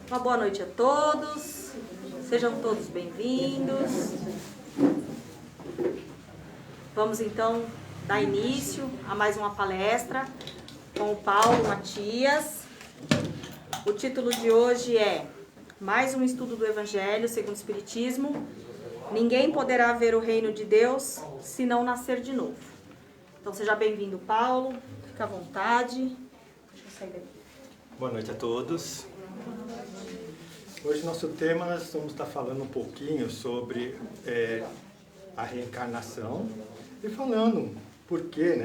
Uma boa noite a todos, sejam todos bem-vindos. Vamos então dar início a mais uma palestra com o Paulo Matias. O título de hoje é Mais um estudo do Evangelho segundo o Espiritismo. Ninguém poderá ver o reino de Deus se não nascer de novo. Então seja bem-vindo, Paulo, fica à vontade. Deixa eu sair daqui. Boa noite a todos. Hoje nosso tema nós vamos estar falando um pouquinho sobre a reencarnação e falando por que,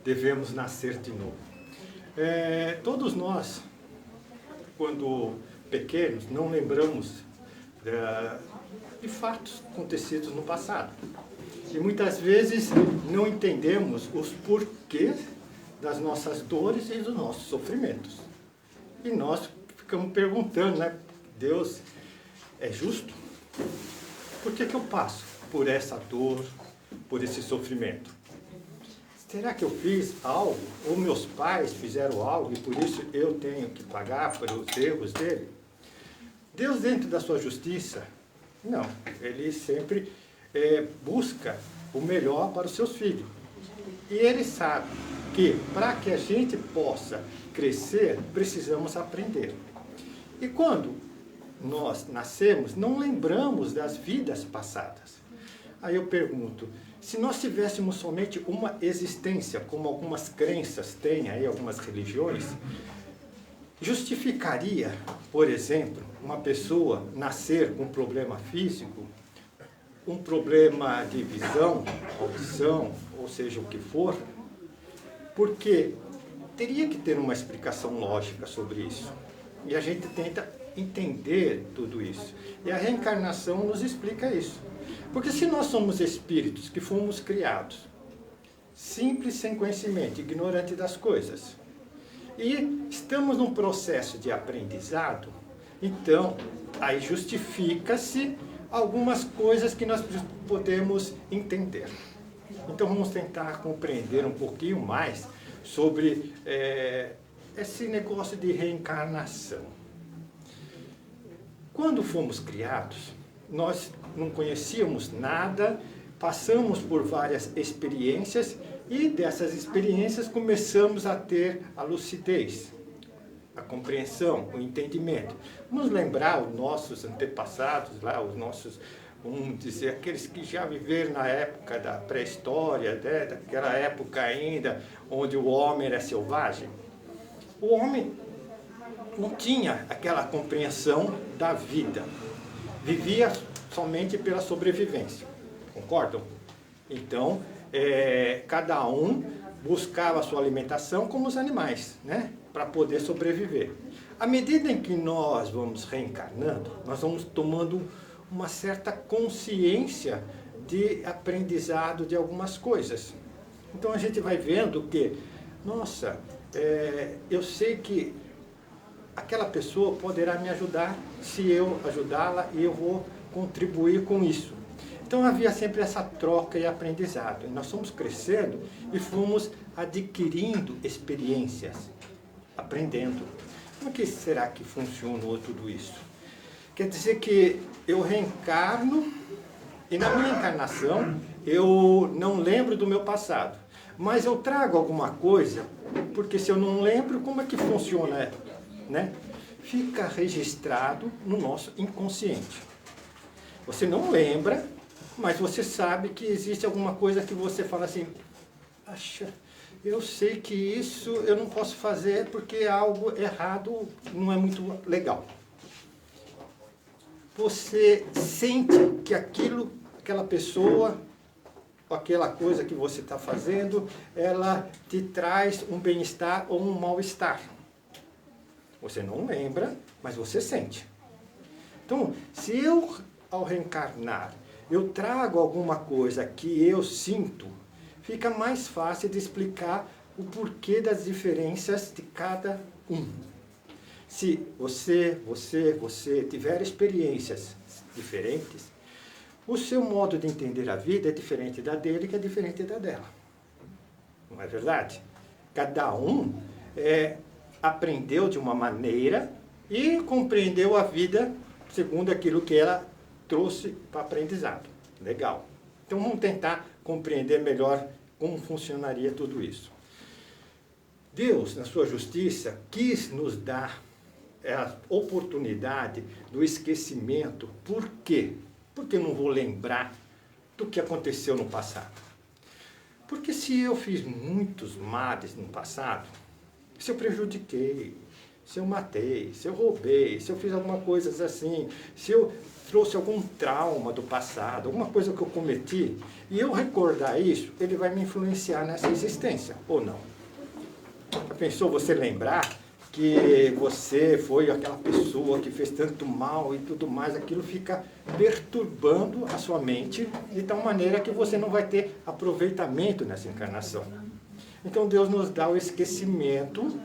devemos nascer de novo. Todos nós, quando pequenos, não lembramos de fatos acontecidos no passado. E muitas vezes não entendemos os porquês das nossas dores e dos nossos sofrimentos. E nós ficamos perguntando, Deus é justo? Por que eu passo por essa dor, por esse sofrimento? Será que eu fiz algo? Ou meus pais fizeram algo e por isso eu tenho que pagar pelos erros dele? Deus, dentro da sua justiça, não. Ele sempre busca o melhor para os seus filhos. E ele sabe que para que a gente possa crescer, precisamos aprender. E quando nós nascemos, não lembramos das vidas passadas. Aí eu pergunto, se nós tivéssemos somente uma existência, como algumas crenças têm aí, algumas religiões, justificaria, por exemplo, uma pessoa nascer com um problema físico, um problema de visão, audição, ou seja, o que for? Porque teria que ter uma explicação lógica sobre isso. E a gente tenta entender tudo isso. E a reencarnação nos explica isso. Porque se nós somos espíritos que fomos criados, simples, sem conhecimento, ignorante das coisas, e estamos num processo de aprendizado, então aí justifica-se algumas coisas que nós podemos entender. Então vamos tentar compreender um pouquinho mais sobre esse negócio de reencarnação. Quando fomos criados, nós não conhecíamos nada, passamos por várias experiências e dessas experiências começamos a ter a lucidez, a compreensão, o entendimento. Vamos lembrar os nossos antepassados, lá, os nossos, vamos dizer, aqueles que já viveram na época da pré-história, daquela época ainda onde o homem era selvagem. O homem não tinha aquela compreensão da vida, vivia somente pela sobrevivência, concordam? Então, cada um buscava a sua alimentação como os animais, para poder sobreviver. À medida em que nós vamos reencarnando, nós vamos tomando uma certa consciência de aprendizado de algumas coisas. Então a gente vai vendo que, nossa, eu sei que aquela pessoa poderá me ajudar se eu ajudá-la e eu vou contribuir com isso. Então havia sempre essa troca e aprendizado. E nós fomos crescendo e fomos adquirindo experiências, aprendendo. Como que será que funcionou tudo isso? Quer dizer que eu reencarno e na minha encarnação eu não lembro do meu passado. Mas eu trago alguma coisa, porque se eu não lembro, como é que funciona? Fica registrado no nosso inconsciente. Você não lembra, mas você sabe que existe alguma coisa que você fala assim, eu sei que isso eu não posso fazer porque algo errado não é muito legal. Você sente que aquela pessoa, aquela coisa que você está fazendo, ela te traz um bem-estar ou um mal-estar. Você não lembra, mas você sente. Então, se eu, ao reencarnar, eu trago alguma coisa que eu sinto, fica mais fácil de explicar o porquê das diferenças de cada um. Se você tiver experiências diferentes, o seu modo de entender a vida é diferente da dele, que é diferente da dela. Não é verdade? Cada um aprendeu de uma maneira e compreendeu a vida segundo aquilo que ela trouxe para aprendizado. Legal. Então vamos tentar compreender melhor como funcionaria tudo isso. Deus, na sua justiça, quis nos dar a oportunidade do esquecimento. Por quê? Porque eu não vou lembrar do que aconteceu no passado. Porque se eu fiz muitos males no passado, se eu prejudiquei, se eu matei, se eu roubei, se eu fiz alguma coisa assim, se eu trouxe algum trauma do passado, alguma coisa que eu cometi, e eu recordar isso, ele vai me influenciar nessa existência, ou não? Pensou você lembrar que você foi aquela pessoa que fez tanto mal e tudo mais, aquilo fica perturbando a sua mente de tal maneira que você não vai ter aproveitamento nessa encarnação. Então Deus nos dá o esquecimento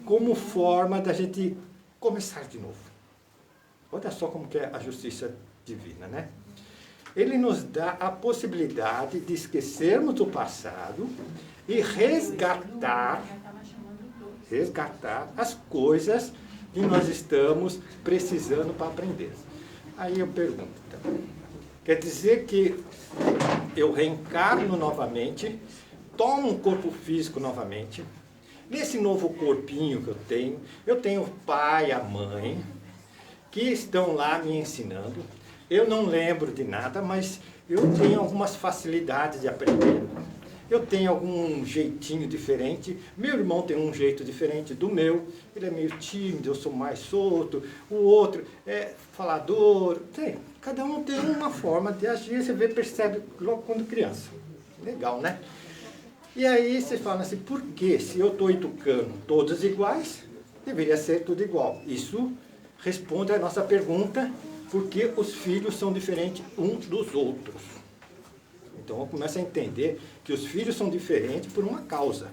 como forma da gente começar de novo. Olha só como que é a justiça divina, né? Ele nos dá a possibilidade de esquecermos do passado e resgatar as coisas que nós estamos precisando para aprender. Aí eu pergunto, então, quer dizer que eu reencarno novamente, tomo um corpo físico novamente, nesse novo corpinho que eu tenho o pai, a mãe, que estão lá me ensinando. Eu não lembro de nada, mas eu tenho algumas facilidades de aprender. Eu tenho algum jeitinho diferente. Meu irmão tem um jeito diferente do meu. Ele é meio tímido, eu sou mais solto. O outro é falador. Cada um tem uma forma de agir. Você percebe logo quando criança. Legal, né? E aí você fala assim, por que se eu estou educando todos iguais, deveria ser tudo igual? Isso responde à nossa pergunta, por que os filhos são diferentes uns dos outros? Então eu começo a entender que os filhos são diferentes por uma causa,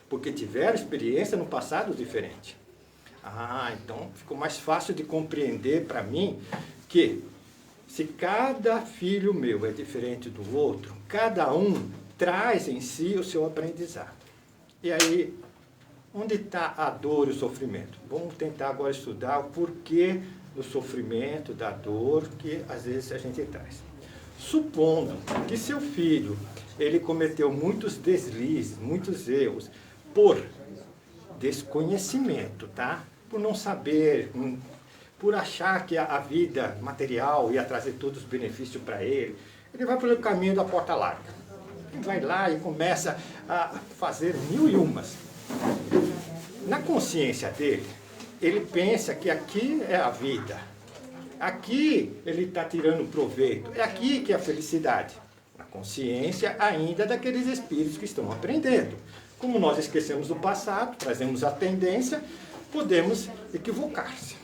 porque tiveram experiência no passado diferente. Então ficou mais fácil de compreender para mim que se cada filho meu é diferente do outro, cada um traz em si o seu aprendizado. E aí, onde está a dor e o sofrimento? Vamos tentar agora estudar o porquê do sofrimento, da dor que às vezes a gente traz. Supondo que seu filho, ele cometeu muitos deslizes, muitos erros, por desconhecimento, tá? Por não saber, por achar que a vida material ia trazer todos os benefícios para ele, ele vai pelo caminho da porta larga. Ele vai lá e começa a fazer mil e umas. Na consciência dele, ele pensa que aqui é a vida. Aqui ele está tirando proveito. É aqui que é a felicidade. Na consciência ainda daqueles espíritos que estão aprendendo. Como nós esquecemos do passado, trazemos a tendência, podemos equivocar-se.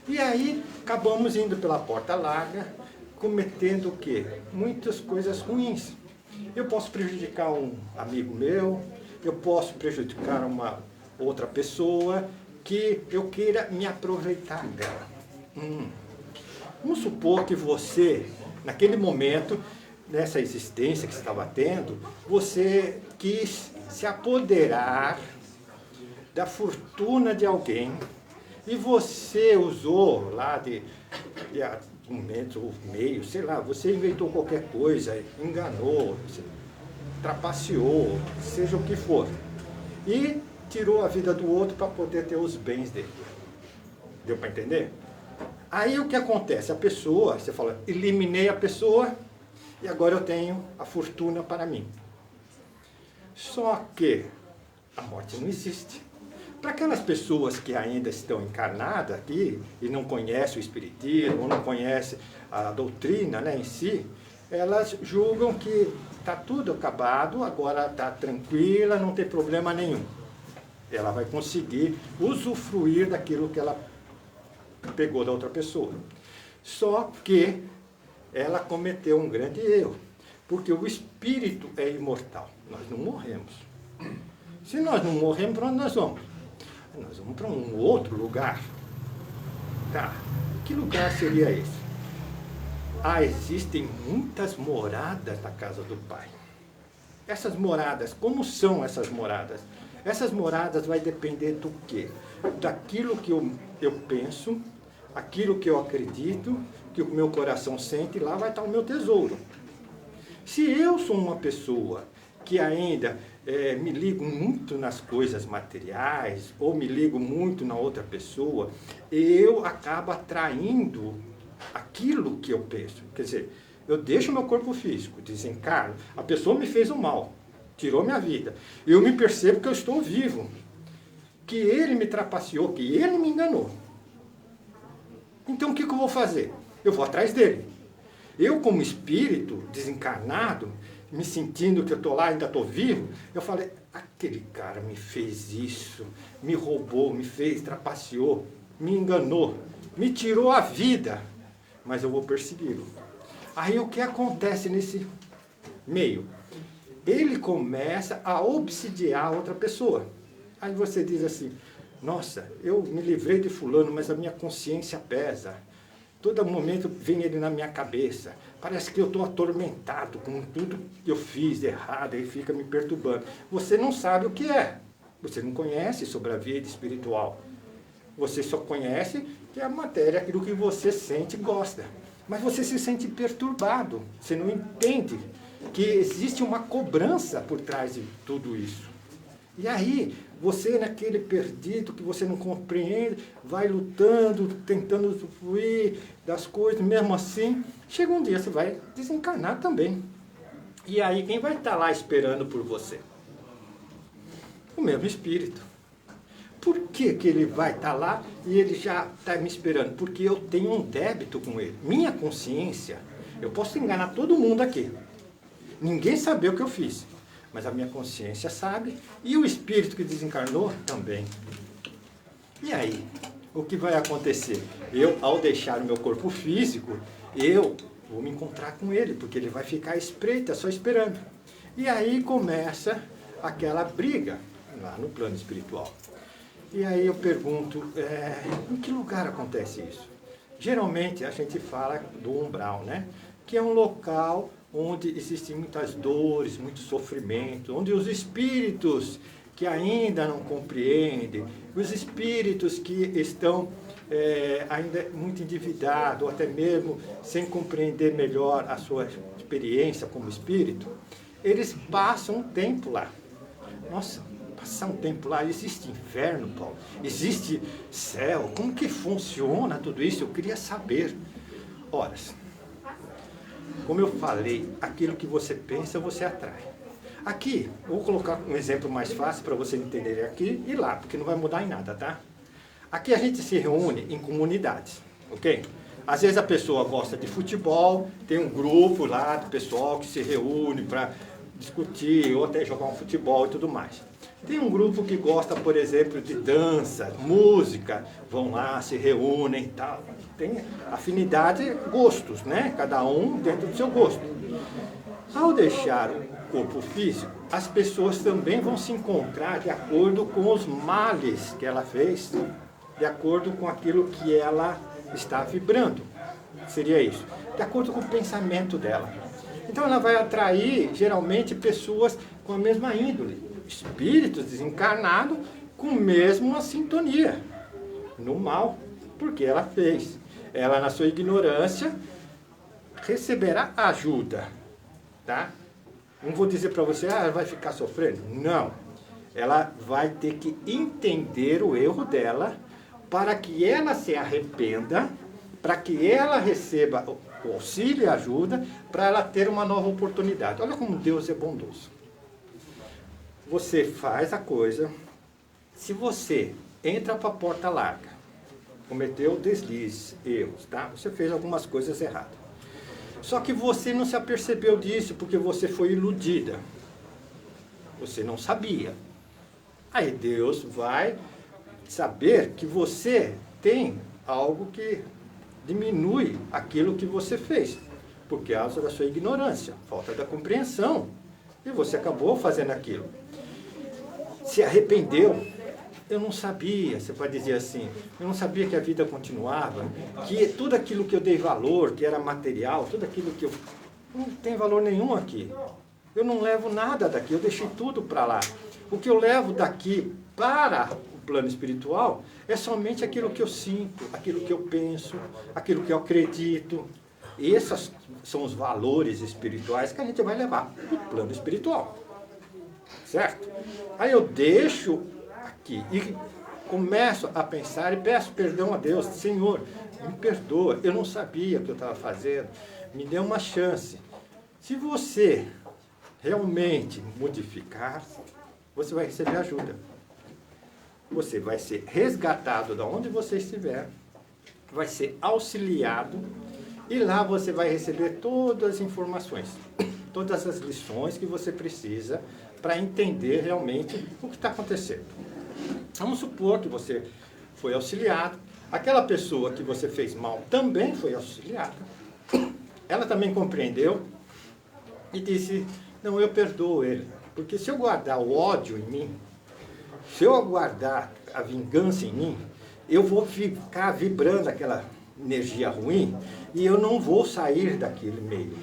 E aí acabamos indo pela porta larga, cometendo o quê? Muitas coisas ruins. Eu posso prejudicar um amigo meu, eu posso prejudicar uma outra pessoa que eu queira me aproveitar dela. Vamos supor que você, naquele momento, nessa existência que você estava tendo, você quis se apoderar da fortuna de alguém e você usou lá de argumentos ou meios, sei lá, você inventou qualquer coisa, enganou, trapaceou, seja o que for, e tirou a vida do outro para poder ter os bens dele. Deu para entender? Aí o que acontece? A pessoa, você fala, eliminei a pessoa e agora eu tenho a fortuna para mim. Só que a morte não existe. Para aquelas pessoas que ainda estão encarnadas aqui e não conhecem o espiritismo, ou não conhecem a doutrina, né, em si, elas julgam que está tudo acabado, agora está tranquila, não tem problema nenhum. Ela vai conseguir usufruir daquilo que ela pegou da outra pessoa. Só que ela cometeu um grande erro, porque o espírito é imortal. Nós não morremos. Se nós não morremos, para onde nós vamos? Nós vamos para um outro lugar. Tá, que lugar seria esse? Existem muitas moradas na casa do Pai. Essas moradas, como são essas moradas? Essas moradas vai depender do quê? Daquilo que eu penso, aquilo que eu acredito, que o meu coração sente, lá vai estar o meu tesouro. Se eu sou uma pessoa que ainda me ligo muito nas coisas materiais, ou me ligo muito na outra pessoa, eu acabo atraindo aquilo que eu penso. Quer dizer, eu deixo meu corpo físico, desencarno, a pessoa me fez o mal, tirou minha vida. Eu me percebo que eu estou vivo, que ele me trapaceou, que ele me enganou. Então o que eu vou fazer? Eu vou atrás dele. Eu, como espírito desencarnado, me sentindo que eu estou lá, ainda estou vivo, eu falei, aquele cara me fez isso, me roubou, me fez, trapaceou, me enganou, me tirou a vida, mas eu vou persegui-lo. Aí o que acontece nesse meio? Ele começa a obsidiar outra pessoa. Aí você diz assim, nossa, eu me livrei de fulano, mas a minha consciência pesa. Todo momento vem ele na minha cabeça. Parece que eu estou atormentado com tudo que eu fiz errado, ele fica me perturbando. Você não sabe o que é. Você não conhece sobre a vida espiritual. Você só conhece que é a matéria, aquilo que você sente e gosta. Mas você se sente perturbado. Você não entende que existe uma cobrança por trás de tudo isso. E aí, você naquele perdido que você não compreende, vai lutando, tentando usufruir das coisas, mesmo assim, chega um dia você vai desencarnar também. E aí, quem vai estar lá esperando por você? O mesmo espírito. Por que que ele vai estar lá e ele já está me esperando? Porque eu tenho um débito com ele. Minha consciência, eu posso enganar todo mundo aqui. Ninguém sabe o que eu fiz. Mas a minha consciência sabe, e o espírito que desencarnou também. E aí, o que vai acontecer? Eu, ao deixar o meu corpo físico, eu vou me encontrar com ele, porque ele vai ficar à espreita, só esperando. E aí começa aquela briga lá no plano espiritual. E aí eu pergunto, em que lugar acontece isso? Geralmente a gente fala do umbral, né? Que é um local onde existem muitas dores, muito sofrimento, onde os espíritos que ainda não compreendem, os espíritos que estão ainda muito endividados, ou até mesmo sem compreender melhor a sua experiência como espírito, eles passam um tempo lá. Nossa, passar um tempo lá, existe inferno, Paulo? Existe céu? Como que funciona tudo isso? Eu queria saber. Ora, como eu falei, aquilo que você pensa, você atrai. Aqui, vou colocar um exemplo mais fácil para vocês entenderem aqui e lá, porque não vai mudar em nada, tá? Aqui a gente se reúne em comunidades, ok? Às vezes a pessoa gosta de futebol, tem um grupo lá do pessoal que se reúne para discutir ou até jogar um futebol e tudo mais. Tem um grupo que gosta, por exemplo, de dança, música, vão lá, se reúnem e tal. Tem afinidade, gostos, né? Cada um dentro do seu gosto. Ao deixar o corpo físico, as pessoas também vão se encontrar de acordo com os males que ela fez, de acordo com aquilo que ela está vibrando. Seria isso. De acordo com o pensamento dela. Então ela vai atrair, geralmente, pessoas com a mesma índole. Espíritos desencarnados com a mesma sintonia. No mal, porque ela fez. Ela, na sua ignorância, receberá ajuda. Tá? Não vou dizer para você, ela vai ficar sofrendo. Não. Ela vai ter que entender o erro dela para que ela se arrependa, para que ela receba o auxílio e ajuda, para ela ter uma nova oportunidade. Olha como Deus é bondoso. Você faz a coisa, se você entra para a porta larga, cometeu deslizes, erros, tá? Você fez algumas coisas erradas. Só que você não se apercebeu disso porque você foi iludida. Você não sabia. Aí Deus vai saber que você tem algo que diminui aquilo que você fez, por causa da sua ignorância, falta da compreensão. E você acabou fazendo aquilo. Se arrependeu. Eu não sabia, você pode dizer assim, eu não sabia que a vida continuava, que tudo aquilo que eu dei valor, que era material, tudo aquilo que eu... não tem valor nenhum aqui. Eu não levo nada daqui, eu deixei tudo para lá. O que eu levo daqui para o plano espiritual é somente aquilo que eu sinto, aquilo que eu penso, aquilo que eu acredito. Esses são os valores espirituais que a gente vai levar para o plano espiritual. Certo? Aí eu deixo aqui e começo a pensar e peço perdão a Deus. Senhor, me perdoa, eu não sabia o que eu estava fazendo, me dê uma chance. Se você realmente modificar, você vai receber ajuda. Você vai ser resgatado de onde você estiver, vai ser auxiliado e lá você vai receber todas as informações, todas as lições que você precisa para entender realmente o que está acontecendo. Vamos supor que você foi auxiliado, aquela pessoa que você fez mal também foi auxiliada, ela também compreendeu e disse, não, eu perdoo ele, porque se eu guardar o ódio em mim, se eu guardar a vingança em mim, eu vou ficar vibrando aquela energia ruim e eu não vou sair daquele meio.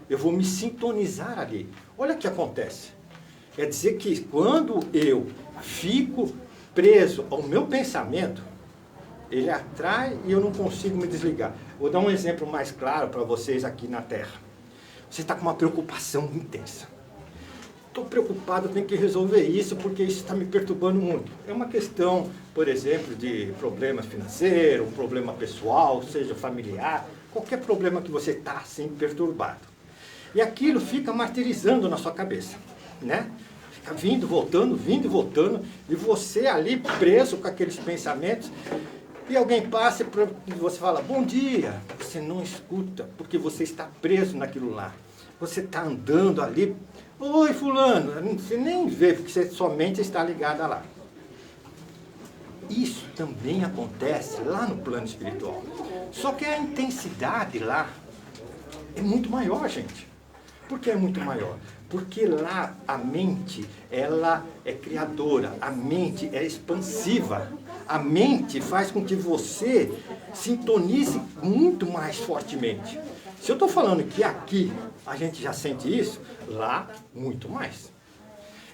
Eu vou me sintonizar ali. Olha o que acontece. Quer dizer que quando eu fico preso ao meu pensamento, ele atrai e eu não consigo me desligar. Vou dar um exemplo mais claro para vocês aqui na Terra. Você está com uma preocupação intensa. Estou preocupado, tenho que resolver isso porque isso está me perturbando muito. É uma questão, por exemplo, de problema financeiro, um problema pessoal, seja familiar, qualquer problema que você está assim perturbado. E aquilo fica martirizando na sua cabeça, né? Fica vindo e voltando, e você ali preso com aqueles pensamentos, e alguém passa e você fala, bom dia, você não escuta, porque você está preso naquilo lá. Você está andando ali, oi fulano, você nem vê, porque você somente está ligada lá. Isso também acontece lá no plano espiritual. Só que a intensidade lá é muito maior, gente. Por que é muito maior? Porque lá a mente, ela é criadora, a mente é expansiva. A mente faz com que você sintonize muito mais fortemente. Se eu estou falando que aqui a gente já sente isso, lá muito mais.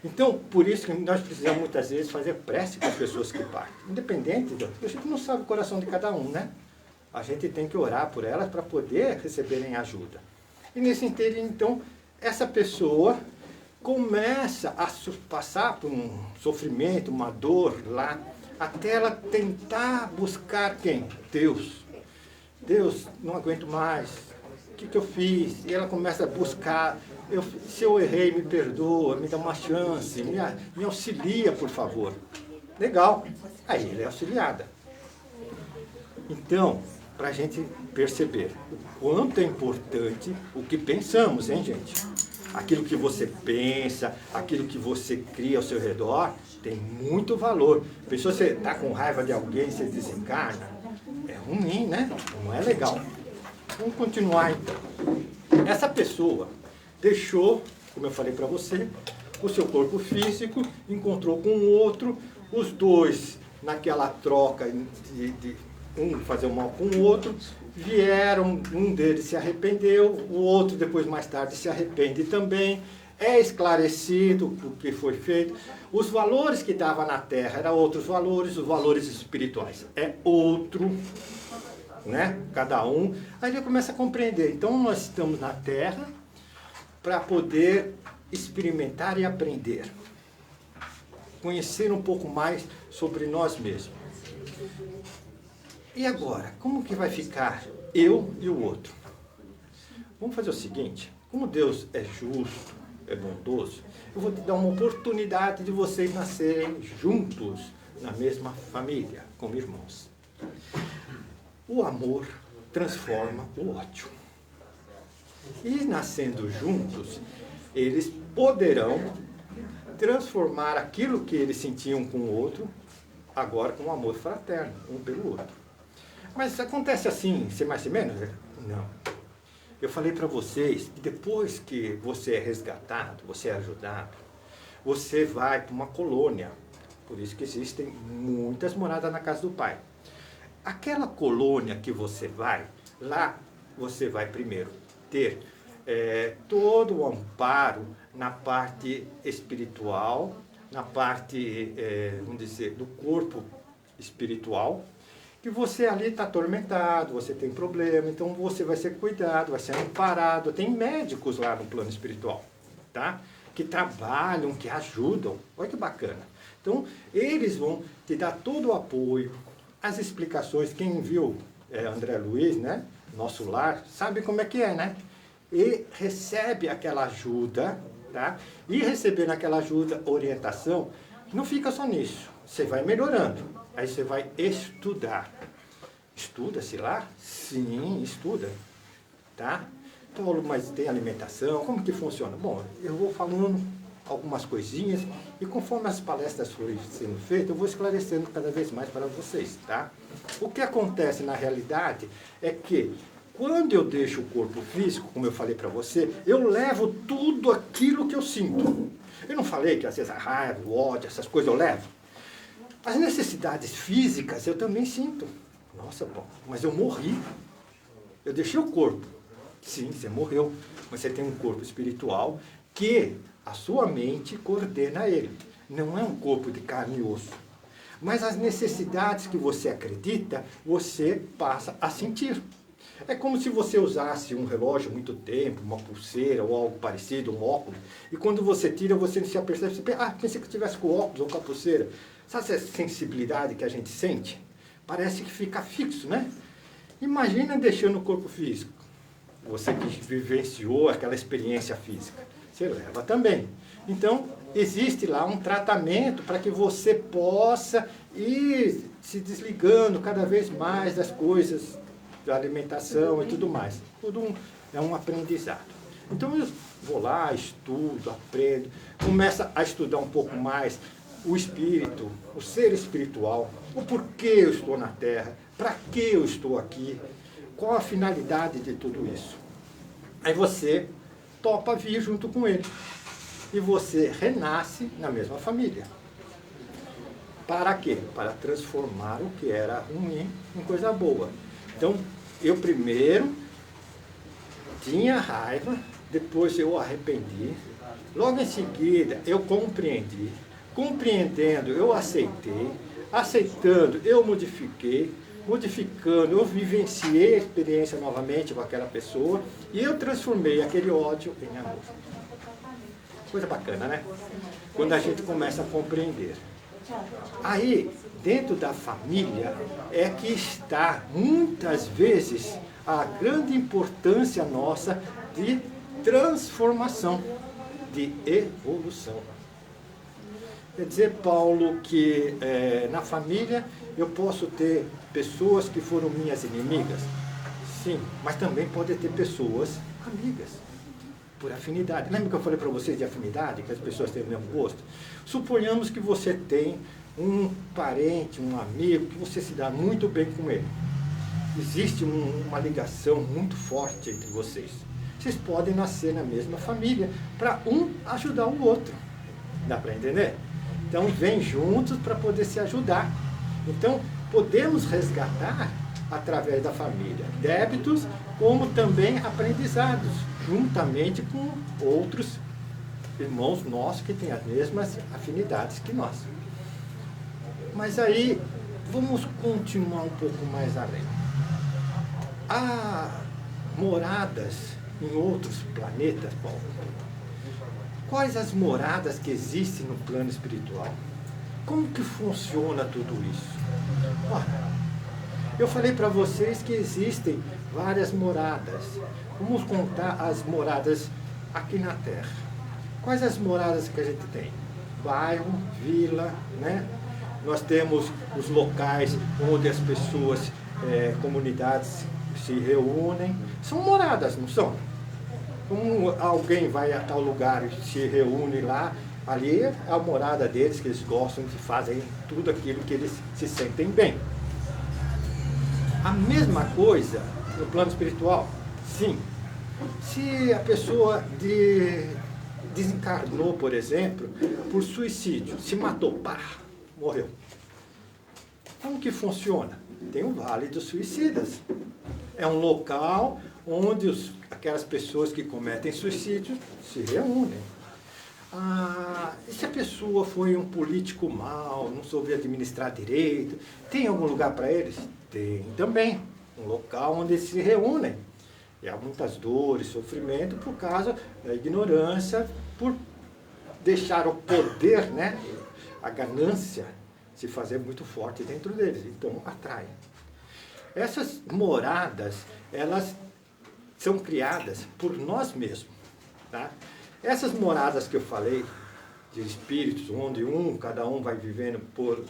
Então, por isso que nós precisamos muitas vezes fazer prece com as pessoas que partem. Independente, a gente não sabe o coração de cada um, né? A gente tem que orar por elas para poder receberem ajuda. E nesse inteiro, então, essa pessoa começa a passar por um sofrimento, uma dor lá, até ela tentar buscar quem? Deus. Deus, não aguento mais. O que eu fiz? E ela começa a buscar. Se eu errei, me perdoa, me dá uma chance, me auxilia, por favor. Legal. Aí ela é auxiliada. Então, para a gente perceber o quanto é importante o que pensamos, hein, gente? Aquilo que você pensa, aquilo que você cria ao seu redor, tem muito valor. A pessoa, você está com raiva de alguém, você desencarna, é ruim, né? Não é legal. Vamos continuar, então. Essa pessoa deixou, como eu falei para você, o seu corpo físico, encontrou com o outro, os dois, naquela troca de um fazer o mal com o outro, vieram, um deles se arrependeu, o outro depois mais tarde se arrepende também, é esclarecido o que foi feito, os valores que estavam na Terra eram outros valores, os valores espirituais é outro, né? Cada um, aí ele começa a compreender, então nós estamos na Terra para poder experimentar e aprender, conhecer um pouco mais sobre nós mesmos. E agora, como que vai ficar eu e o outro? Vamos fazer o seguinte, como Deus é justo, é bondoso, eu vou te dar uma oportunidade de vocês nascerem juntos na mesma família, como irmãos. O amor transforma o ódio. E nascendo juntos, eles poderão transformar aquilo que eles sentiam com o outro, agora com um amor fraterno, um pelo outro. Mas acontece assim, sem mais sem menos? Não. Eu falei para vocês que depois que você é resgatado, você é ajudado, você vai para uma colônia. Por isso que existem muitas moradas na casa do Pai. Aquela colônia que você vai, lá você vai primeiro ter todo o amparo na parte espiritual, na parte, vamos dizer, do corpo espiritual, que você ali está atormentado, você tem problema, então você vai ser cuidado, vai ser amparado. Tem médicos lá no plano espiritual, tá? Que trabalham, que ajudam. Olha que bacana. Então, eles vão te dar todo o apoio, as explicações. Quem viu André Luiz, né? Nosso lar, sabe como é que é, né? E recebe aquela ajuda, tá? E recebendo aquela ajuda, orientação, não fica só nisso. Você vai melhorando. Aí você vai estudar. Estuda-se lá? Sim, estuda. Tá? Então, mas tem alimentação, como que funciona? Bom, eu vou falando algumas coisinhas e conforme as palestras forem sendo feitas, eu vou esclarecendo cada vez mais para vocês, tá? O que acontece na realidade é que quando eu deixo o corpo físico, como eu falei para você, eu levo tudo aquilo que eu sinto. Eu não falei que às vezes a raiva, o ódio, essas coisas eu levo? As necessidades físicas eu também sinto. Nossa, bom, mas eu morri. Eu deixei o corpo. Sim, você morreu. Mas você tem um corpo espiritual que a sua mente coordena ele. Não é um corpo de carne e osso. Mas as necessidades que você acredita, você passa a sentir. É como se você usasse um relógio há muito tempo, uma pulseira ou algo parecido, um óculos, e quando você tira, você não se apercebe, você pensa, pensei que eu estivesse com o óculos ou com a pulseira. Sabe essa sensibilidade que a gente sente? Parece que fica fixo, né? Imagina deixando o corpo físico. Você que vivenciou aquela experiência física. Você leva também. Então, existe lá um tratamento para que você possa ir se desligando cada vez mais das coisas da alimentação e tudo mais. Tudo é um aprendizado. Então, eu vou lá, estudo, aprendo, começo a estudar um pouco mais o espírito, o ser espiritual, o porquê eu estou na Terra, para que eu estou aqui, qual a finalidade de tudo isso. Aí você topa vir junto com ele. E você renasce na mesma família. Para quê? Para transformar o que era ruim em coisa boa. Então, eu primeiro tinha raiva, depois eu arrependi, logo em seguida eu compreendi, compreendendo eu aceitei, aceitando eu modifiquei, modificando eu vivenciei a experiência novamente com aquela pessoa e eu transformei aquele ódio em amor. Coisa bacana, né? Quando a gente começa a compreender. Aí, dentro da família, é que está, muitas vezes, a grande importância nossa de transformação, de evolução. Quer dizer, Paulo, que na família eu posso ter pessoas que foram minhas inimigas? Sim, mas também pode ter pessoas amigas, por afinidade. Lembra que eu falei para vocês de afinidade, que as pessoas têm o mesmo gosto? Suponhamos que você tem um parente, um amigo, que você se dá muito bem com ele. Existe uma ligação muito forte entre vocês. Vocês podem nascer na mesma família, para um ajudar o outro. Dá para entender? Então, vem juntos para poder se ajudar. Então, podemos resgatar, através da família, débitos, como também aprendizados, juntamente com outros irmãos nossos que têm as mesmas afinidades que nós. Mas aí, vamos continuar um pouco mais além. Há moradas em outros planetas, Paulo? Quais as moradas que existem no plano espiritual? Como que funciona tudo isso? Olha, eu falei para vocês que existem várias moradas. Vamos contar as moradas aqui na Terra. Quais as moradas que a gente tem? Bairro, vila, né? Nós temos os locais onde as pessoas, comunidades se reúnem. São moradas, não são? Como alguém vai a tal lugar e se reúne lá, ali é a morada deles, que eles gostam de fazer tudo aquilo que eles se sentem bem. A mesma coisa no plano espiritual? Sim. Se a pessoa desencarnou, por exemplo, por suicídio, se matou, pá, morreu. Como que funciona? Tem o Vale dos Suicidas. É um local onde aquelas pessoas que cometem suicídio se reúnem. E se a pessoa foi um político mau, não soube administrar direito, tem algum lugar para eles? Tem também, um local onde eles se reúnem. E há muitas dores, sofrimento por causa da ignorância, por deixar o poder, né, a ganância, se fazer muito forte dentro deles. Então, atrai. Essas moradas, elas são criadas por nós mesmos. Tá? Essas moradas que eu falei, de espíritos, onde cada um vai vivendo por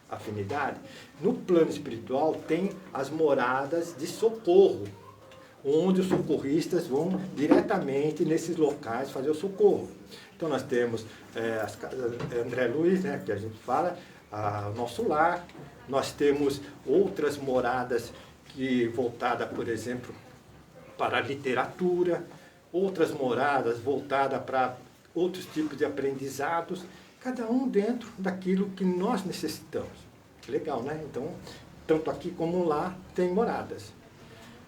afinidade, no plano espiritual tem as moradas de socorro, onde os socorristas vão diretamente nesses locais fazer o socorro. Então nós temos as casas André Luiz, né, que a gente fala, o nosso lar. Nós temos outras moradas voltadas, por exemplo, para a literatura, outras moradas voltadas para outros tipos de aprendizados, cada um dentro daquilo que nós necessitamos. Legal, né? Então, tanto aqui como lá tem moradas.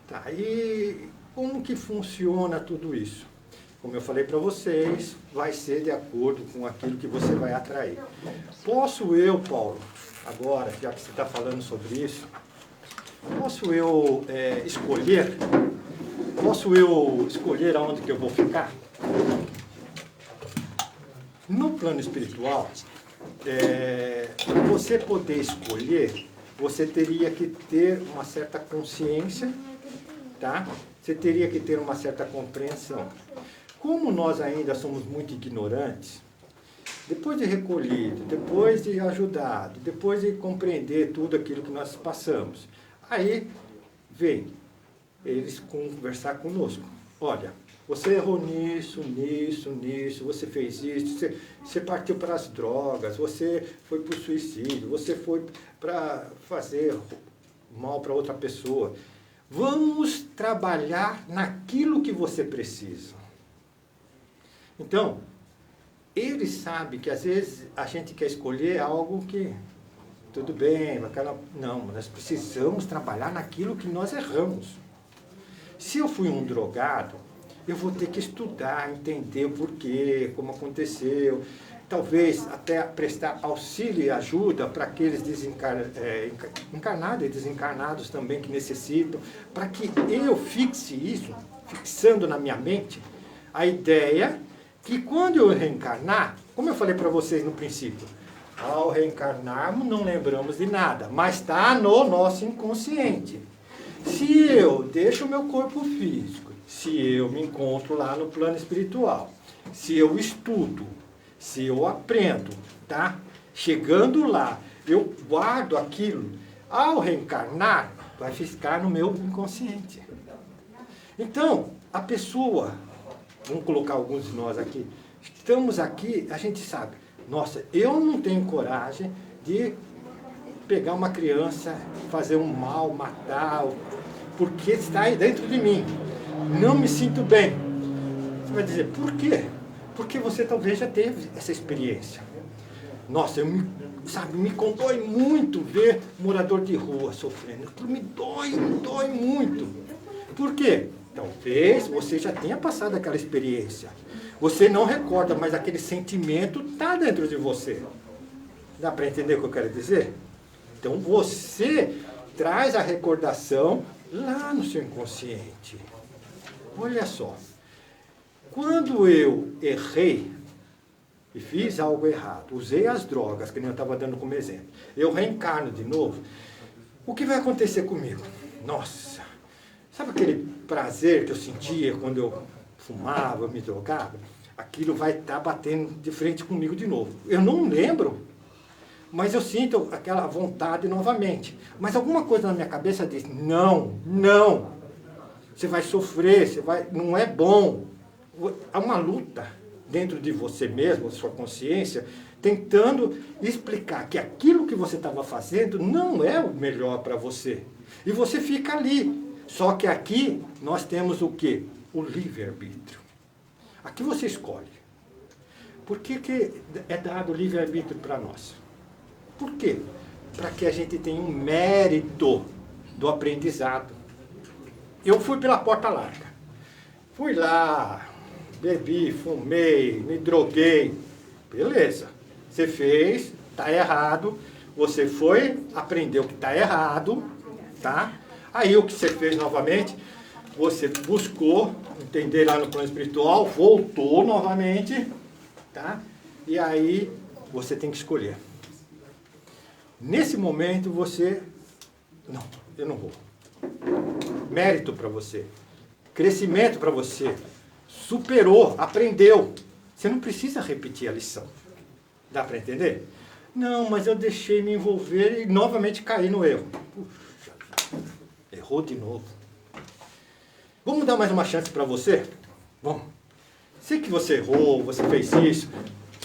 Tá, e como que funciona tudo isso? Como eu falei para vocês, vai ser de acordo com aquilo que você vai atrair. Posso eu, Paulo, agora, já que você está falando sobre isso, posso eu escolher? Posso eu escolher aonde que eu vou ficar? No plano espiritual, para você poder escolher, você teria que ter uma certa consciência, tá? Você teria que ter uma certa compreensão. Como nós ainda somos muito ignorantes, depois de recolhido, depois de ajudado, depois de compreender tudo aquilo que nós passamos, aí vem eles conversar conosco. Olha, você errou nisso, você fez isso, você partiu para as drogas, você foi para o suicídio, você foi para fazer mal para outra pessoa. Vamos trabalhar naquilo que você precisa. Então, ele sabe que às vezes a gente quer escolher algo que, tudo bem, não, nós precisamos trabalhar naquilo que nós erramos. Se eu fui um drogado, eu vou ter que estudar, entender o porquê, como aconteceu, talvez até prestar auxílio e ajuda para aqueles encarnados e desencarnados também que necessitam, para que eu fixe isso, fixando na minha mente, a ideia que quando eu reencarnar, como eu falei para vocês no princípio, ao reencarnarmos não lembramos de nada, mas está no nosso inconsciente. Se eu deixo o meu corpo físico, se eu me encontro lá no plano espiritual, se eu estudo, se eu aprendo, tá? Chegando lá, eu guardo aquilo, ao reencarnar, vai ficar no meu inconsciente. Então, a pessoa, vamos colocar alguns de nós aqui, estamos aqui, a gente sabe, nossa, eu não tenho coragem de pegar uma criança, fazer um mal, matar, porque está aí dentro de mim. Não me sinto bem. Você vai dizer, por quê? Porque você talvez já teve essa experiência. Nossa, me condói muito ver morador de rua sofrendo. Me dói muito. Por quê? Talvez você já tenha passado aquela experiência. Você não recorda, mas aquele sentimento está dentro de você. Dá para entender o que eu quero dizer? Então você traz a recordação lá no seu inconsciente. Olha só. Quando eu errei e fiz algo errado, usei as drogas, que nem eu estava dando como exemplo, eu reencarno de novo, o que vai acontecer comigo? Nossa, sabe aquele prazer que eu sentia quando eu fumava, me drogava? Aquilo vai estar batendo de frente comigo de novo. Eu não lembro, mas eu sinto aquela vontade novamente. Mas alguma coisa na minha cabeça diz, não, você vai sofrer, não é bom. Há uma luta dentro de você mesmo, da sua consciência, tentando explicar que aquilo que você estava fazendo não é o melhor para você. E você fica ali. Só que aqui nós temos o quê? O livre-arbítrio. Aqui você escolhe. Por que é dado o livre-arbítrio para nós? Por quê? Para que a gente tenha um mérito do aprendizado. Eu fui pela porta larga. Fui lá, bebi, fumei, me droguei. Beleza. Você fez, está errado. Você foi, aprendeu que está errado, tá? Aí o que você fez novamente, você buscou entender lá no plano espiritual, voltou novamente, tá? E aí você tem que escolher. Nesse momento você, não, eu não vou. Mérito para você, crescimento para você, superou, aprendeu. Você não precisa repetir a lição. Dá para entender? Não, mas eu deixei me envolver e novamente caí no erro. Puxa, errou de novo. Vamos dar mais uma chance para você? Vamos. Sei que você errou, você fez isso.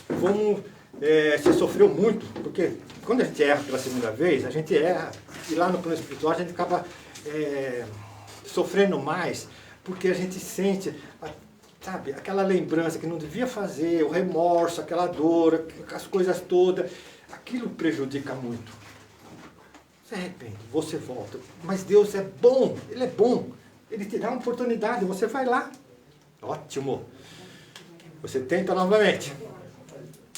Vamos, você sofreu muito, porque quando a gente erra pela segunda vez, a gente erra. E lá no plano espiritual a gente acaba sofrendo mais, porque a gente sente, sabe, aquela lembrança que não devia fazer, o remorso, aquela dor, as coisas todas. Aquilo prejudica muito. Você arrepende, você volta. Mas Deus é bom, Ele é bom. Ele te dá uma oportunidade, você vai lá. Ótimo. Você tenta novamente.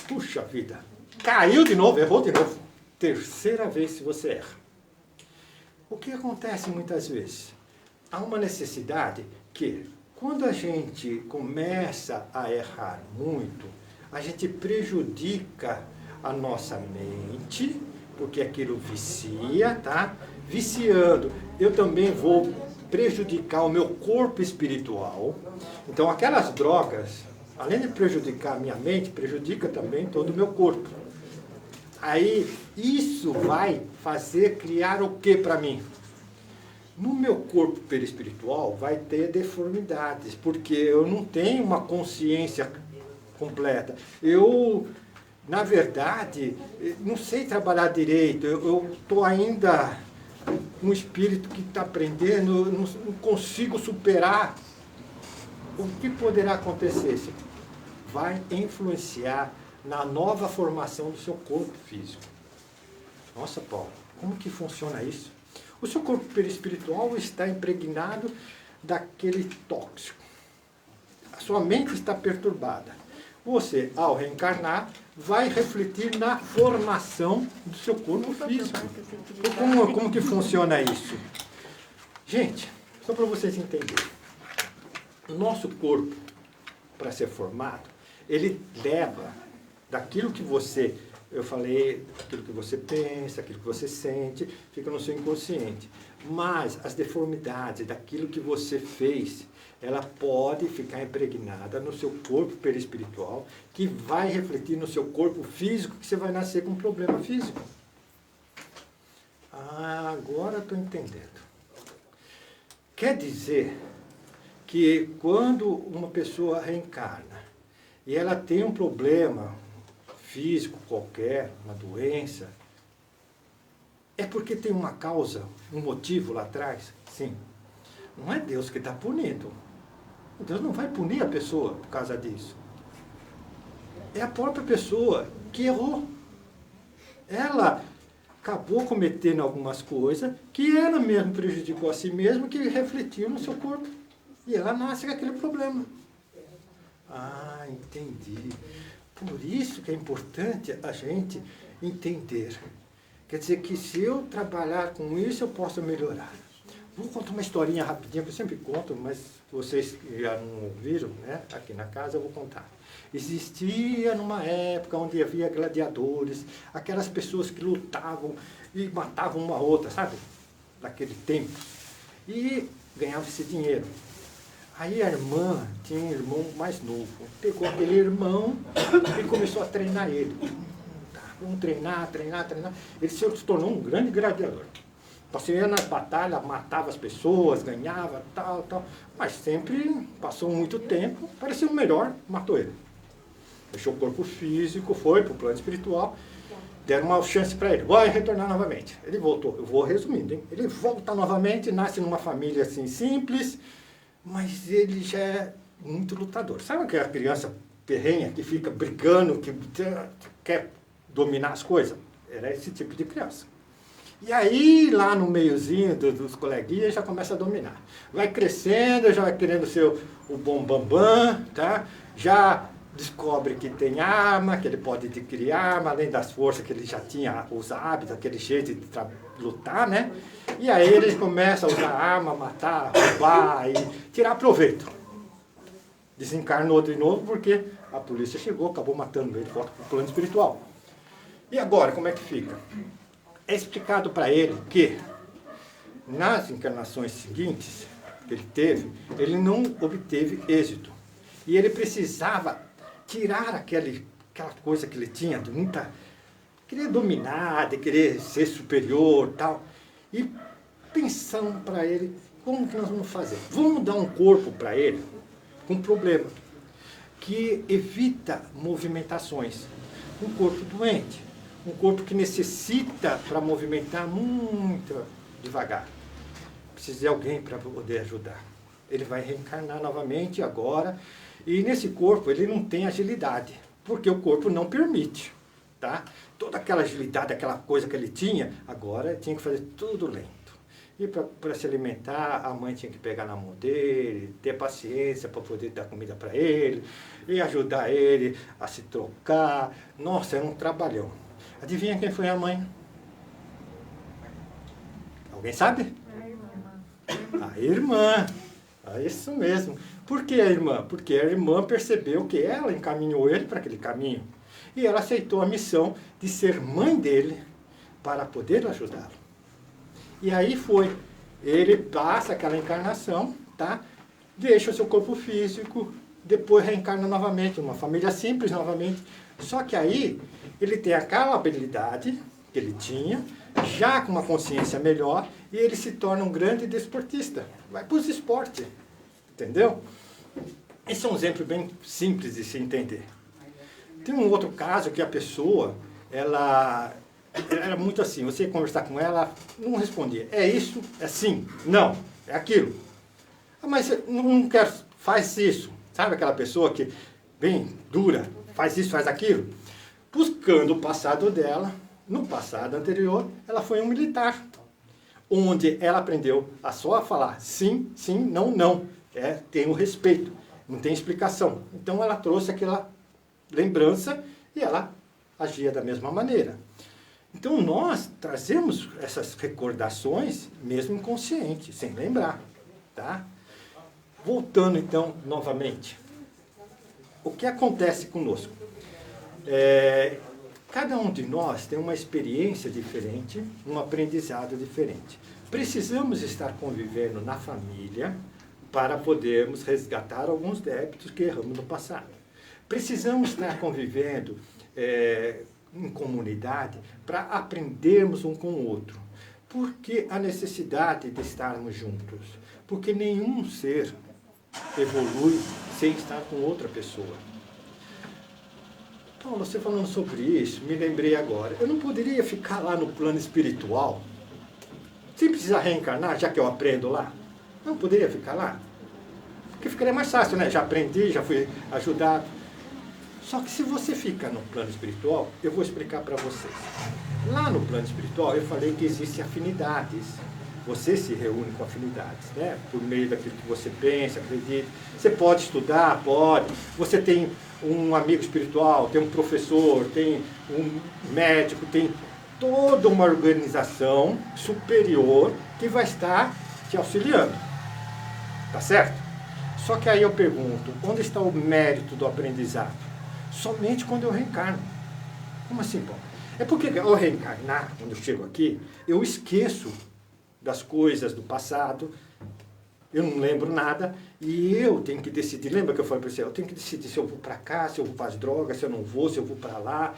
Puxa vida. Caiu de novo, errou de novo. Terceira vez se você erra. O que acontece muitas vezes? Há uma necessidade que, quando a gente começa a errar muito, a gente prejudica a nossa mente, porque aquilo vicia, tá? Viciando, eu também vou prejudicar o meu corpo espiritual. Então, aquelas drogas, além de prejudicar a minha mente, prejudica também todo o meu corpo. Aí, isso vai fazer criar o que para mim? No meu corpo perispiritual vai ter deformidades, porque eu não tenho uma consciência completa. Eu, na verdade, não sei trabalhar direito. Eu estou ainda um espírito que está aprendendo, eu não consigo superar. O que poderá acontecer? Vai influenciar na nova formação do seu corpo físico. Nossa, Paulo, como que funciona isso? O seu corpo perispiritual está impregnado daquele tóxico. A sua mente está perturbada. Você, ao reencarnar, vai refletir na formação do seu corpo físico. Como que funciona isso? Gente, só para vocês entenderem. O nosso corpo, para ser formado, ele leva daquilo que você, eu falei, aquilo que você pensa, aquilo que você sente, fica no seu inconsciente. Mas as deformidades daquilo que você fez, ela pode ficar impregnada no seu corpo perispiritual, que vai refletir no seu corpo físico, que você vai nascer com um problema físico. Ah, agora estou entendendo. Quer dizer que quando uma pessoa reencarna e ela tem um problema físico qualquer, uma doença, é porque tem uma causa, um motivo lá atrás? Sim. Não é Deus que está punindo. Deus não vai punir a pessoa por causa disso. É a própria pessoa que errou. Ela acabou cometendo algumas coisas que ela mesma prejudicou a si mesma, que refletiu no seu corpo. E ela nasce com aquele problema. Ah, entendi. Por isso que é importante a gente entender. Quer dizer que se eu trabalhar com isso, eu posso melhorar. Vou contar uma historinha rapidinha, que eu sempre conto, mas vocês já não ouviram, né? Aqui na casa eu vou contar. Existia numa época onde havia gladiadores, aquelas pessoas que lutavam e matavam uma outra, sabe? Daquele tempo. E ganhavam esse dinheiro. Aí a irmã tinha um irmão mais novo. Pegou aquele irmão e começou a treinar ele. Vamos treinar. Ele se tornou um grande gladiador. Você ia nas batalhas, matava as pessoas, ganhava, tal. Mas sempre passou muito tempo, parecia o melhor, matou ele. Deixou o corpo físico, foi para o plano espiritual, deram uma chance para ele, vai retornar novamente. Ele voltou, eu vou resumindo, hein? Ele volta novamente, nasce numa família assim simples, mas ele já é muito lutador. Sabe aquela criança ferrenha que fica brigando, que quer dominar as coisas? Era esse tipo de criança. E aí, lá no meiozinho dos coleguinhas, já começa a dominar. Vai crescendo, já vai querendo ser o bom bambam, tá? Já descobre que tem arma, que ele pode adquirir arma, além das forças que ele já tinha, os hábitos, aquele jeito de lutar, né? E aí ele começa a usar arma, matar, roubar e tirar proveito. Desencarnou de novo porque a polícia chegou, acabou matando ele, volta para o plano espiritual. E agora, como é que fica? É explicado para ele que nas encarnações seguintes que ele teve, ele não obteve êxito. E ele precisava tirar aquela coisa que ele tinha, de muita... querer dominar, de querer ser superior tal. E pensando para ele, como que nós vamos fazer? Vamos dar um corpo para ele com um problema, que evita movimentações. Um corpo doente. Um corpo que necessita para movimentar muito devagar. Precisa de alguém para poder ajudar. Ele vai reencarnar novamente agora. E nesse corpo ele não tem agilidade. Porque o corpo não permite. Tá? Toda aquela agilidade, aquela coisa que ele tinha, agora tinha que fazer tudo lento. E para se alimentar, a mãe tinha que pegar na mão dele, ter paciência para poder dar comida para ele. E ajudar ele a se trocar. Nossa, era um trabalhão. Adivinha quem foi a mãe? Alguém sabe? A irmã. É isso mesmo. Por que a irmã? Porque a irmã percebeu que ela encaminhou ele para aquele caminho. E ela aceitou a missão de ser mãe dele para poder ajudá-lo. E aí foi. Ele passa aquela encarnação, tá? Deixa o seu corpo físico, depois reencarna novamente, numa família simples novamente. Só que aí ele tem aquela habilidade que ele tinha, já com uma consciência melhor, e ele se torna um grande desportista. Vai para os esportes, entendeu? Esse é um exemplo bem simples de se entender. Tem um outro caso que a pessoa, ela era muito assim, você ia conversar com ela, não respondia. É isso? É sim? Não. É aquilo. Ah, mas não quero, faz isso. Sabe aquela pessoa que, bem dura, faz isso, faz aquilo? Buscando o passado dela, no passado anterior, ela foi um militar. Onde ela aprendeu a só falar sim, sim, não, não. Tem o respeito, não tem explicação. Então ela trouxe aquela lembrança e ela agia da mesma maneira. Então nós trazemos essas recordações mesmo inconsciente, sem lembrar. Tá? Voltando então novamente. O que acontece conosco? Cada um de nós tem uma experiência diferente, um aprendizado diferente. Precisamos estar convivendo na família para podermos resgatar alguns débitos que erramos no passado. Precisamos estar convivendo em comunidade para aprendermos um com o outro. Por que a necessidade de estarmos juntos? Porque nenhum ser evolui sem estar com outra pessoa. Paulo, você falando sobre isso, me lembrei agora. Eu não poderia ficar lá no plano espiritual, sem precisar reencarnar, já que eu aprendo lá? Não poderia ficar lá? Porque ficaria mais fácil, né? Já aprendi, já fui ajudado. Só que se você fica no plano espiritual, eu vou explicar para vocês. Lá no plano espiritual, eu falei que existem afinidades. Você se reúne com afinidades, né? Por meio daquilo que você pensa, acredita. Você pode estudar, pode. Você tem um amigo espiritual, tem um professor, tem um médico, tem toda uma organização superior que vai estar te auxiliando. Tá certo? Só que aí eu pergunto, onde está o mérito do aprendizado? Somente quando eu reencarno. Como assim, Paulo? É porque ao reencarnar, quando eu chego aqui, eu esqueço das coisas do passado, eu não lembro nada, e eu tenho que decidir. Lembra que eu falei para você? Eu tenho que decidir se eu vou para cá, se eu vou para as drogas, se eu não vou, se eu vou para lá.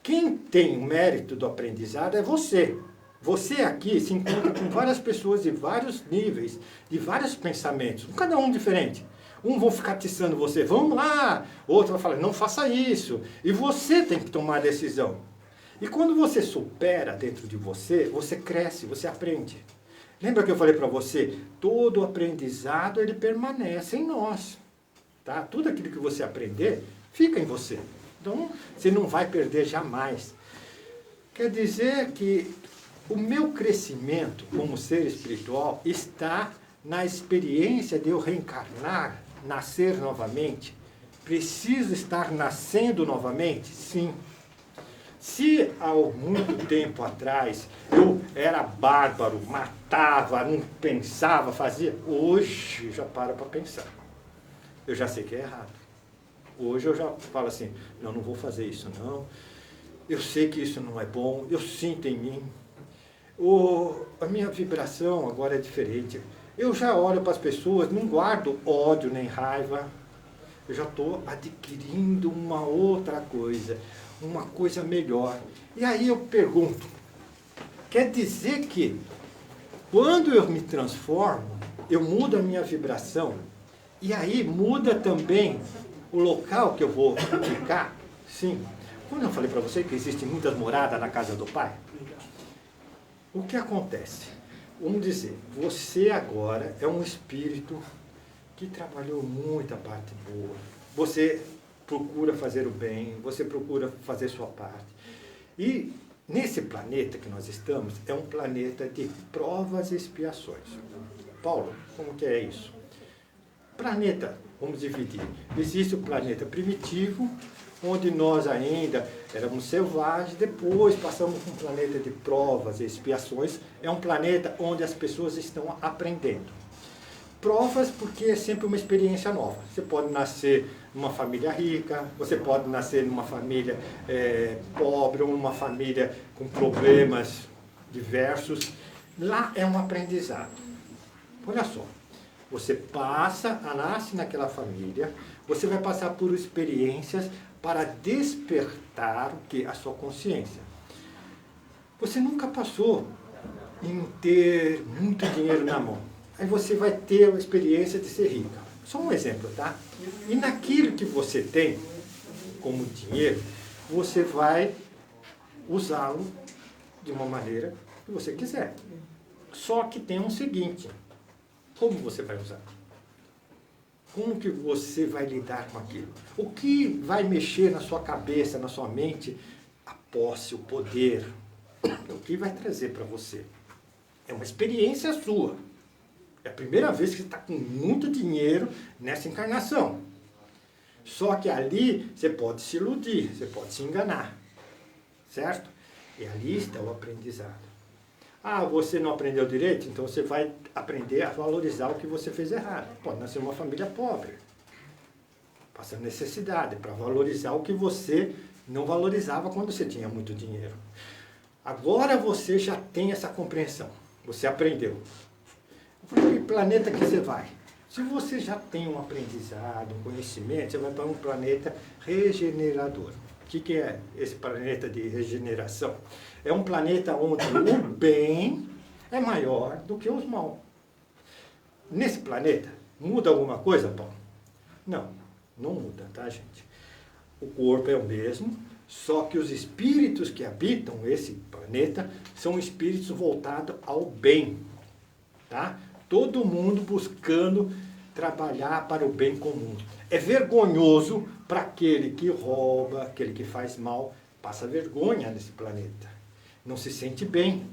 Quem tem o mérito do aprendizado é você. Você aqui se encontra com várias pessoas de vários níveis, de vários pensamentos, cada um diferente. Um vão ficar atiçando você, vamos lá. Outro vai falar, não faça isso. E você tem que tomar a decisão. E quando você supera dentro de você, você cresce, você aprende. Lembra que eu falei para você? Todo aprendizado, ele permanece em nós. Tá? Tudo aquilo que você aprender, fica em você. Então, você não vai perder jamais. Quer dizer que o meu crescimento como ser espiritual está na experiência de eu reencarnar, nascer novamente. Preciso estar nascendo novamente? Sim. Se há muito tempo atrás eu era bárbaro, matava, não pensava, fazia, hoje eu já paro para pensar. Eu já sei que é errado. Hoje eu já falo assim, não vou fazer isso não. Eu sei que isso não é bom, eu sinto em mim. A minha vibração agora é diferente. Eu já olho para as pessoas, não guardo ódio nem raiva. Eu já estou adquirindo uma outra coisa, uma coisa melhor. E aí eu pergunto, quer dizer que quando eu me transformo, eu mudo a minha vibração, e aí muda também o local que eu vou ficar? Sim. Quando eu falei para você que existem muitas moradas na casa do Pai, o que acontece? Vamos dizer, você agora é um espírito que trabalhou muito a parte boa. Você procura fazer o bem, você procura fazer sua parte. E nesse planeta que nós estamos, é um planeta de provas e expiações. Paulo, como que é isso? Planeta, vamos dividir. Existe o planeta primitivo, onde nós ainda éramos selvagens, depois passamos para um planeta de provas e expiações. É um planeta onde as pessoas estão aprendendo. Provas porque é sempre uma experiência nova. Você pode nascer numa família rica, você pode nascer numa família pobre, ou numa família com problemas diversos. Lá é um aprendizado. Olha só, você nasce naquela família, você vai passar por experiências para despertar o que? A sua consciência. Você nunca passou em ter muito dinheiro na mão. Aí você vai ter a experiência de ser rica. Só um exemplo, tá? E naquilo que você tem como dinheiro, você vai usá-lo de uma maneira que você quiser. Só que tem um seguinte, como você vai usar? Como que você vai lidar com aquilo? O que vai mexer na sua cabeça, na sua mente? A posse, o poder. O que vai trazer para você? É uma experiência sua. É a primeira vez que você está com muito dinheiro nessa encarnação. Só que ali você pode se iludir, você pode se enganar. Certo? E ali está o aprendizado. Ah, você não aprendeu direito? Então você vai aprender a valorizar o que você fez errado. Pode nascer uma família pobre. Passa necessidade para valorizar o que você não valorizava quando você tinha muito dinheiro. Agora você já tem essa compreensão. Você aprendeu. Que planeta que você vai? Se você já tem um aprendizado, um conhecimento, você vai para um planeta regenerador. O que é esse planeta de regeneração? É um planeta onde o bem é maior do que os mal. Nesse planeta, muda alguma coisa, Paulo? Não, não muda, tá, gente? O corpo é o mesmo, só que os espíritos que habitam esse planeta são espíritos voltados ao bem, tá? Todo mundo buscando trabalhar para o bem comum. É vergonhoso para aquele que rouba, aquele que faz mal, passa vergonha nesse planeta. Não se sente bem,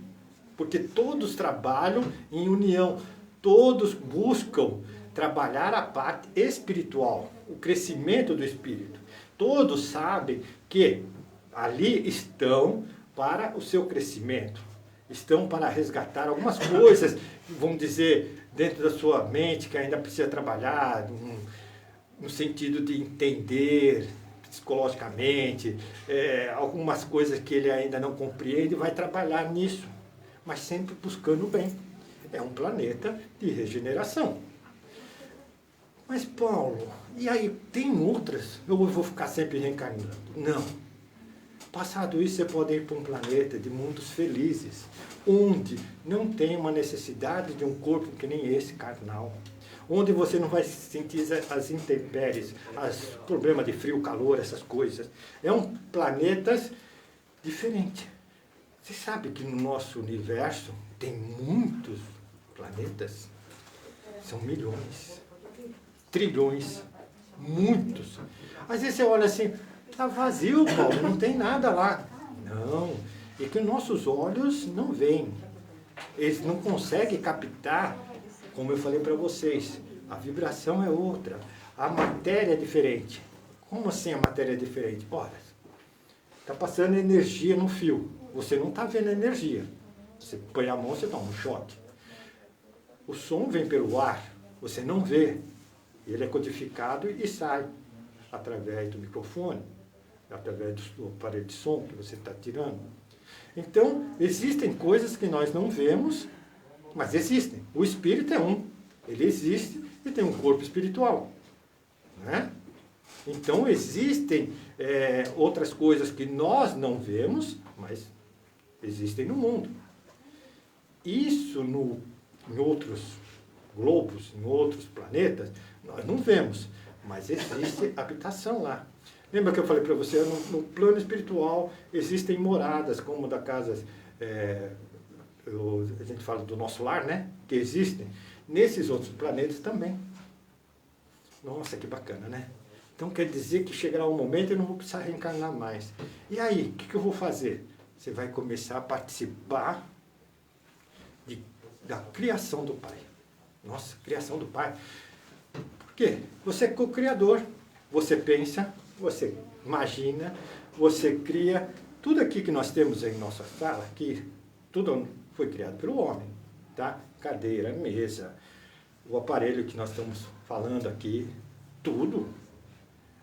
porque todos trabalham em união, todos buscam trabalhar a parte espiritual, o crescimento do espírito. Todos sabem que ali estão para o seu crescimento, estão para resgatar algumas coisas, vamos dizer, dentro da sua mente, que ainda precisa trabalhar, no sentido de entender psicologicamente, algumas coisas que ele ainda não compreende, vai trabalhar nisso, mas sempre buscando o bem. É um planeta de regeneração. Mas, Paulo, e aí tem outras? Eu vou ficar sempre reencarnando? Não. Passado isso, você pode ir para um planeta de mundos felizes, onde não tem uma necessidade de um corpo que nem esse carnal, onde você não vai sentir as intempéries, os problemas de frio, calor, essas coisas. É um planeta diferente. Você sabe que no nosso universo tem muitos planetas? São milhões, trilhões, muitos. Às vezes você olha assim, está vazio, Paulo, não tem nada lá. Não, e que nossos olhos não veem. Eles não conseguem captar, como eu falei para vocês, a vibração é outra, a matéria é diferente. Como assim a matéria é diferente? Ora, está passando energia no fio, você não está vendo a energia. Você põe a mão, você toma um choque. O som vem pelo ar, você não vê. Ele é codificado e sai através do microfone, através do aparelho de som que você está tirando. Então, existem coisas que nós não vemos, mas existem. O espírito é um, ele existe e tem um corpo espiritual. Né? Então, existem outras coisas que nós não vemos, mas existem no mundo. Isso em outros globos, em outros planetas, nós não vemos, mas existe habitação lá. Lembra que eu falei para você, no plano espiritual existem moradas, como da casa, a gente fala do nosso lar, né? Que existem. Nesses outros planetas também. Nossa, que bacana, né? Então quer dizer que chegará um momento e eu não vou precisar reencarnar mais. E aí, o que eu vou fazer? Você vai começar a participar da criação do Pai. Nossa, criação do Pai. Por quê? Você é co-criador. Você pensa, você imagina, você cria. Tudo aqui que nós temos em nossa sala, aqui, tudo foi criado pelo homem. Tá? Cadeira, mesa, o aparelho que nós estamos falando aqui, tudo.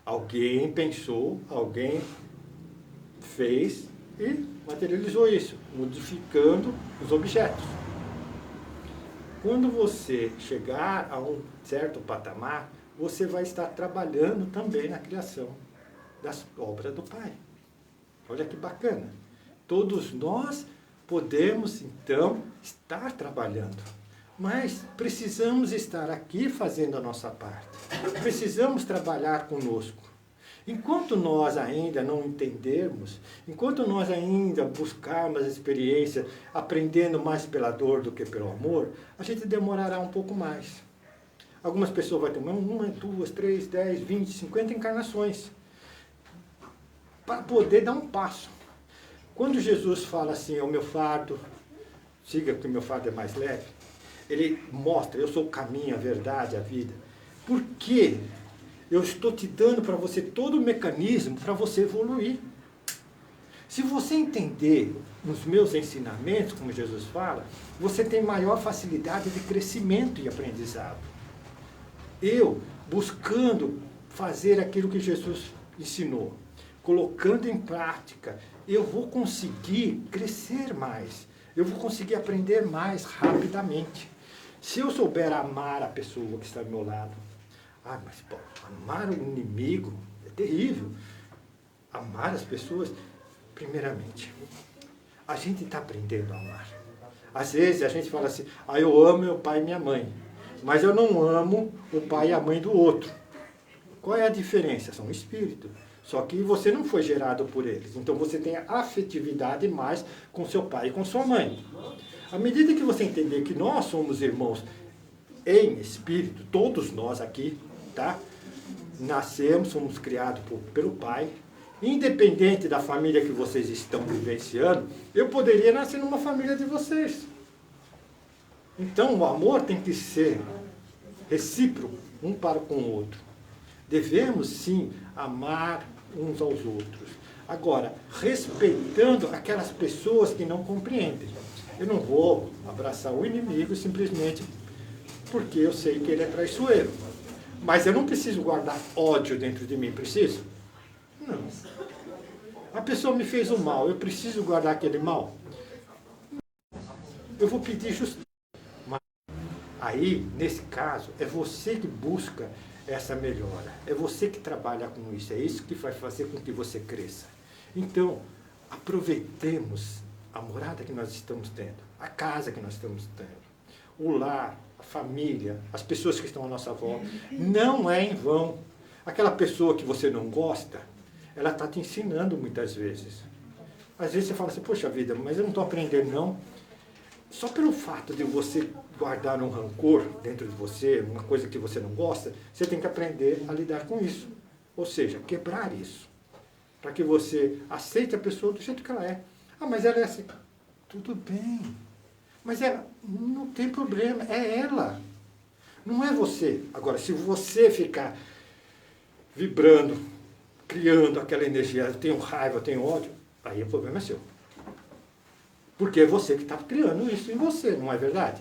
Alguém pensou, alguém fez e materializou isso, modificando os objetos. Quando você chegar a um certo patamar, você vai estar trabalhando também na criação das obras do Pai. Olha que bacana. Todos nós podemos, então, estar trabalhando. Mas precisamos estar aqui fazendo a nossa parte. Precisamos trabalhar conosco. Enquanto nós ainda não entendermos, enquanto nós ainda buscarmos a experiência, aprendendo mais pela dor do que pelo amor, a gente demorará um pouco mais. Algumas pessoas vão ter 1, 2, 3, 10, 20, 50 encarnações para poder dar um passo. Quando Jesus fala assim, o meu fardo, siga que o meu fardo é mais leve, ele mostra, eu sou o caminho, a verdade, a vida. Por quê? Eu estou te dando para você todo o mecanismo para você evoluir. Se você entender nos meus ensinamentos, como Jesus fala, você tem maior facilidade de crescimento e aprendizado. Eu, buscando fazer aquilo que Jesus ensinou, colocando em prática, eu vou conseguir crescer mais. Eu vou conseguir aprender mais rapidamente. Se eu souber amar a pessoa que está ao meu lado, mas pô, amar o inimigo é terrível. Amar as pessoas, primeiramente, a gente está aprendendo a amar. Às vezes a gente fala assim, eu amo meu pai e minha mãe, mas eu não amo o pai e a mãe do outro. Qual é a diferença? São espíritos. Só que você não foi gerado por eles. Então você tem a afetividade mais com seu pai e com sua mãe. À medida que você entender que nós somos irmãos em espírito, todos nós aqui, tá? Nascemos, somos criados pelo Pai. Independente da família que vocês estão vivenciando, eu poderia nascer numa família de vocês. Então o amor tem que ser recíproco, um para com o outro. Devemos sim amar uns aos outros. Agora, respeitando aquelas pessoas que não compreendem. Eu não vou abraçar o inimigo simplesmente porque eu sei que ele é traiçoeiro. Mas eu não preciso guardar ódio dentro de mim, preciso? Não. A pessoa me fez o mal, eu preciso guardar aquele mal? Eu vou pedir justiça. Mas aí, nesse caso, é você que busca essa melhora. É você que trabalha com isso. É isso que vai fazer com que você cresça. Então, aproveitemos a morada que nós estamos tendo, a casa que nós estamos tendo, o lar, a família, as pessoas que estão à nossa volta. Não é em vão. Aquela pessoa que você não gosta, ela está te ensinando muitas vezes. Às vezes você fala assim, poxa vida, mas eu não estou aprendendo não. Só pelo fato de você guardar um rancor dentro de você, uma coisa que você não gosta, você tem que aprender a lidar com isso. Ou seja, quebrar isso. Para que você aceite a pessoa do jeito que ela é. Ah, mas ela é assim. Tudo bem. Mas ela não tem problema, é ela. Não é você. Agora, se você ficar vibrando, criando aquela energia, eu tenho raiva, eu tenho ódio, aí o problema é seu. Porque é você que está criando isso em você, não é verdade?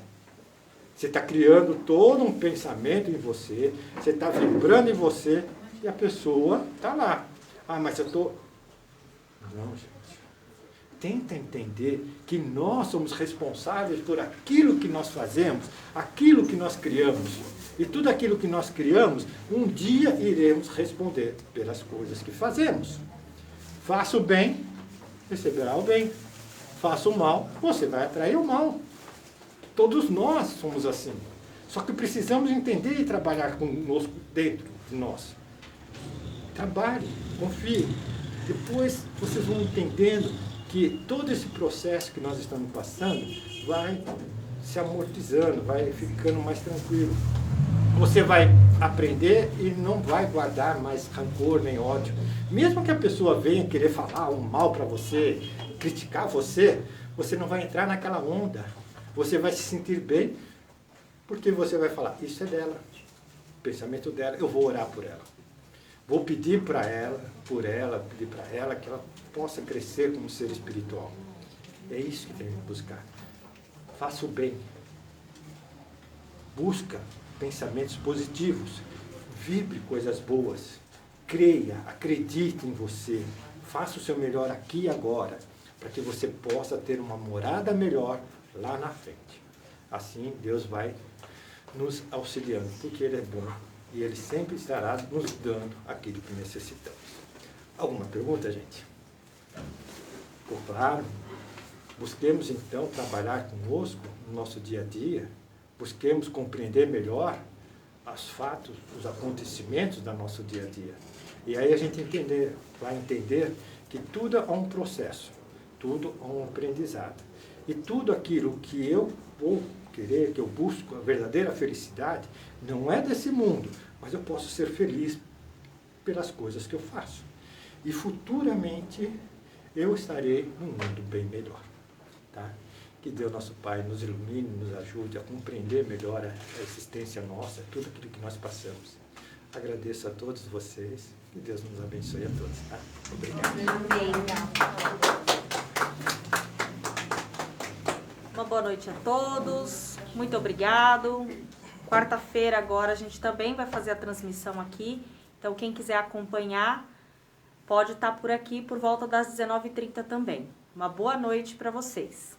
Você está criando todo um pensamento em você, você está vibrando em você, e a pessoa está lá. Ah, mas eu estou... Não, gente. Tenta entender que nós somos responsáveis por aquilo que nós fazemos, aquilo que nós criamos. E tudo aquilo que nós criamos, um dia iremos responder pelas coisas que fazemos. Faça o bem, receberá o bem. Faça o mal, você vai atrair o mal. Todos nós somos assim. Só que precisamos entender e trabalhar conosco dentro de nós. Trabalhe, confie. Depois vocês vão entendendo que todo esse processo que nós estamos passando vai se amortizando, vai ficando mais tranquilo. Você vai aprender e não vai guardar mais rancor nem ódio. Mesmo que a pessoa venha querer falar um mal para você, criticar você, você não vai entrar naquela onda. Você vai se sentir bem, porque você vai falar, isso é dela, o pensamento dela, eu vou orar por ela. Vou pedir para ela, pedir para ela que ela possa crescer como ser espiritual. É isso que tem que buscar. Faça o bem. Busca pensamentos positivos. Vibre coisas boas. Creia, acredite em você. Faça o seu melhor aqui e agora, para que você possa ter uma morada melhor lá na frente. Assim Deus vai nos auxiliando, porque Ele é bom e Ele sempre estará nos dando aquilo que necessitamos. Alguma pergunta, gente? Ficou claro? Busquemos então trabalhar conosco no nosso dia a dia, busquemos compreender melhor os fatos, os acontecimentos do nosso dia a dia. E aí a gente vai entender que tudo é um processo, tudo é um aprendizado. E tudo aquilo que eu vou querer, que eu busco, a verdadeira felicidade, não é desse mundo, mas eu posso ser feliz pelas coisas que eu faço. E futuramente eu estarei num mundo bem melhor. Tá? Que Deus, nosso Pai, nos ilumine, nos ajude a compreender melhor a existência nossa, tudo aquilo que nós passamos. Agradeço a todos vocês. Que Deus nos abençoe a todos. Tá? Obrigado. Uma boa noite a todos. Muito obrigado. Quarta-feira agora a gente também vai fazer a transmissão aqui. Então quem quiser acompanhar pode estar por aqui por volta das 19h30 também. Uma boa noite para vocês.